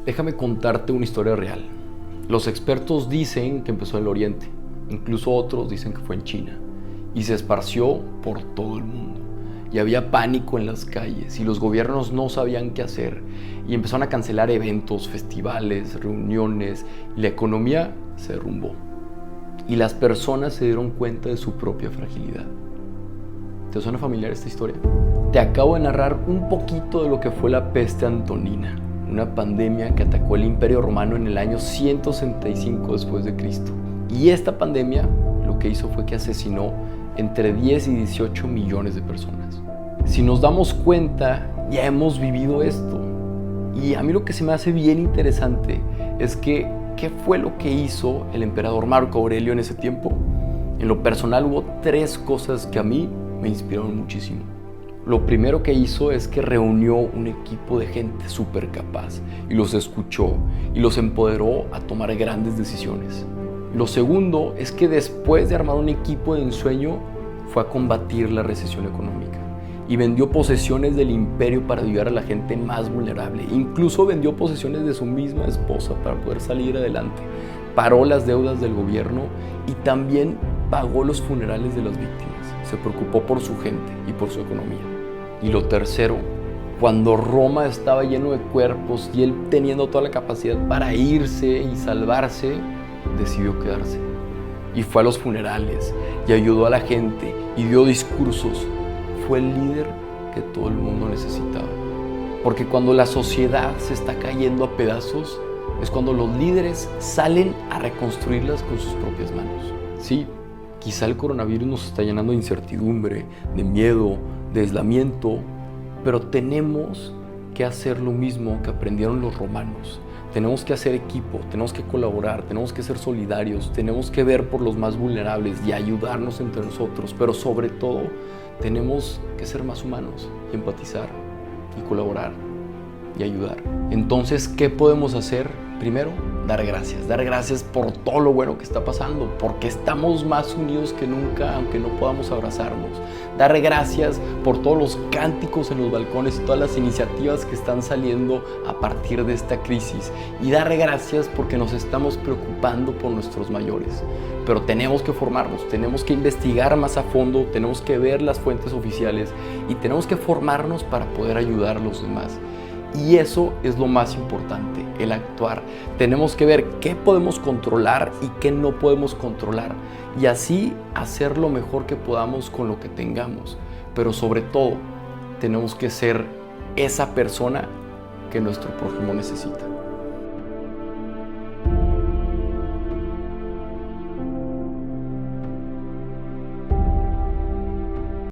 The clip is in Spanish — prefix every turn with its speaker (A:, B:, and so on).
A: Déjame contarte una historia real. Los expertos dicen que empezó en el Oriente, incluso otros dicen que fue en China, y se esparció por todo el mundo. Y había pánico en las calles y los gobiernos no sabían qué hacer y empezaron a cancelar eventos, festivales, reuniones y la economía se derrumbó. Y las personas se dieron cuenta de su propia fragilidad. ¿Te suena familiar esta historia? Te acabo de narrar un poquito de lo que fue la peste antonina, una pandemia que atacó el Imperio Romano en el año 165 después de Cristo. Y esta pandemia lo que hizo fue que asesinó entre 10 y 18 millones de personas. Si nos damos cuenta, ya hemos vivido esto. Y a mí lo que se me hace bien interesante es que, ¿qué fue lo que hizo el emperador Marco Aurelio en ese tiempo? En lo personal hubo 3 cosas que a mí me inspiraron muchísimo. Lo primero que hizo es que reunió un equipo de gente súper capaz y los escuchó y los empoderó a tomar grandes decisiones. Lo segundo es que después de armar un equipo de ensueño fue a combatir la recesión económica y vendió posesiones del imperio para ayudar a la gente más vulnerable. Incluso vendió posesiones de su misma esposa para poder salir adelante. Paró las deudas del gobierno y también pagó los funerales de las víctimas. Se preocupó por su gente y por su economía. Y lo tercero, cuando Roma estaba lleno de cuerpos y él teniendo toda la capacidad para irse y salvarse, decidió quedarse. Y fue a los funerales y ayudó a la gente y dio discursos. Fue el líder que todo el mundo necesitaba. Porque cuando la sociedad se está cayendo a pedazos, es cuando los líderes salen a reconstruirlas con sus propias manos. Sí, quizá el coronavirus nos está llenando de incertidumbre, de miedo, de aislamiento, pero tenemos que hacer lo mismo que aprendieron los romanos. Tenemos que hacer equipo, tenemos que colaborar, tenemos que ser solidarios, tenemos que ver por los más vulnerables y ayudarnos entre nosotros, pero sobre todo tenemos que ser más humanos y empatizar y colaborar y ayudar. Entonces, ¿qué podemos hacer? Primero, dar gracias por todo lo bueno que está pasando, porque estamos más unidos que nunca, aunque no podamos abrazarnos. Dar gracias por todos los cánticos en los balcones y todas las iniciativas que están saliendo a partir de esta crisis. Y dar gracias porque nos estamos preocupando por nuestros mayores. Pero tenemos que formarnos, tenemos que investigar más a fondo, tenemos que ver las fuentes oficiales y tenemos que formarnos para poder ayudar a los demás. Y eso es lo más importante, el actuar. Tenemos que ver qué podemos controlar y qué no podemos controlar. Y así hacer lo mejor que podamos con lo que tengamos. Pero sobre todo, tenemos que ser esa persona que nuestro prójimo necesita.